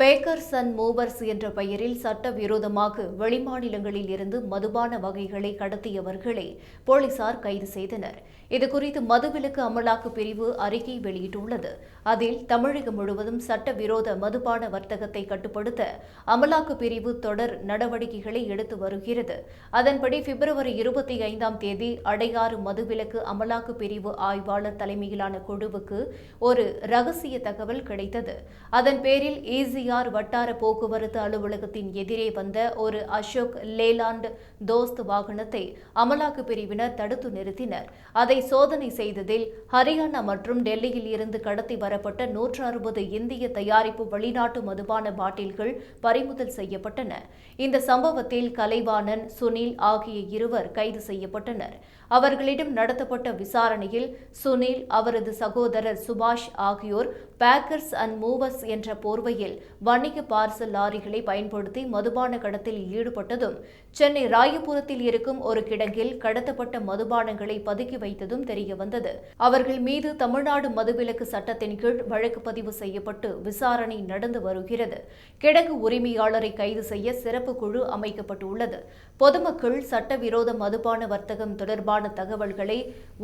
Bakers and movers என்ற பெயரில் சட்டவிரோதமாக வெளிமாநிலங்களில் இருந்து மதுபான வகைகளை கடத்தியவர்களை போலீசார் கைது செய்தனர். இதுகுறித்து மதுவிலக்கு அமலாக்க பிரிவு அறிக்கை வெளியிட்டுள்ளது. அதில் தமிழகம் முழுவதும் சட்டவிரோத மதுபான வர்த்தகத்தை கட்டுப்படுத்த அமலாக்க பிரிவு தொடர் நடவடிக்கைகளை எடுத்து வருகிறது. அதன்படி பிப்ரவரி 25ஆம் தேதி அடையாறு மதுவிலக்கு அமலாக்க பிரிவு ஆய்வாளர் தலைமையிலான குழுவுக்கு ஒரு ரகசிய தகவல் கிடைத்தது. அதன் பேரில் ஈசிஆர் வட்டார போக்குவரத்து அலுவலகத்தின் எதிரே வந்த ஒரு அசோக் லேலாண்ட் தோஸ்த் வாகனத்தை அமலாக்க பிரிவினர் தடுத்து நிறுத்தினர். அதை சோதனை செய்ததில் ஹரியானா மற்றும் டெல்லியில் இருந்து கடத்தி வரப்பட்ட 160 இந்திய தயாரிப்பு வெளிநாட்டு மதுபான பாட்டில்கள் பறிமுதல் செய்யப்பட்டன. இந்த சம்பவத்தில் கலைவாணன், சுனில் ஆகிய இருவர் கைது செய்யப்பட்டனர். அவர்களிடம் நடத்தப்பட்ட விசாரணையில் சுனில், அவரது சகோதரர் சுபாஷ் ஆகியோர் பேக்கர்ஸ் அண்ட் மூவர்ஸ் என்ற போர்வையில் வணிக பார்சல் லாரிகளை பயன்படுத்தி மதுபான கடத்தில் ஈடுபட்டதும், சென்னை ராயபுரத்தில் இருக்கும் ஒரு கிடங்கில் கடத்தப்பட்ட மதுபானங்களை பதுக்கி வைத்ததும் தெரியவந்தது. அவர்கள் மீது தமிழ்நாடு மதுவிலக்கு சட்டத்தின் கீழ் வழக்கு பதிவு செய்யப்பட்டு விசாரணை நடந்து வருகிறது. கிடங்கு உரிமையாளரை கைது செய்ய சிறப்பு குழு அமைக்கப்பட்டுள்ளது. பொதுமக்கள் சட்டவிரோத மதுபான வர்த்தகம் தொடர்பான தகவல்களை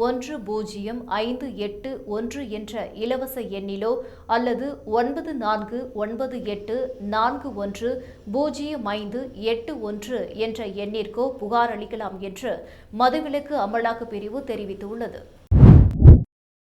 1058 என்ற இலவச எண்ணிலோ அல்லது 9498410581 என்ற எண்ணிற்கோ புகார் அளிக்கலாம் என்று மதுவிலக்கு அமலாக்க பிரிவு தெரிவித்துள்ளது.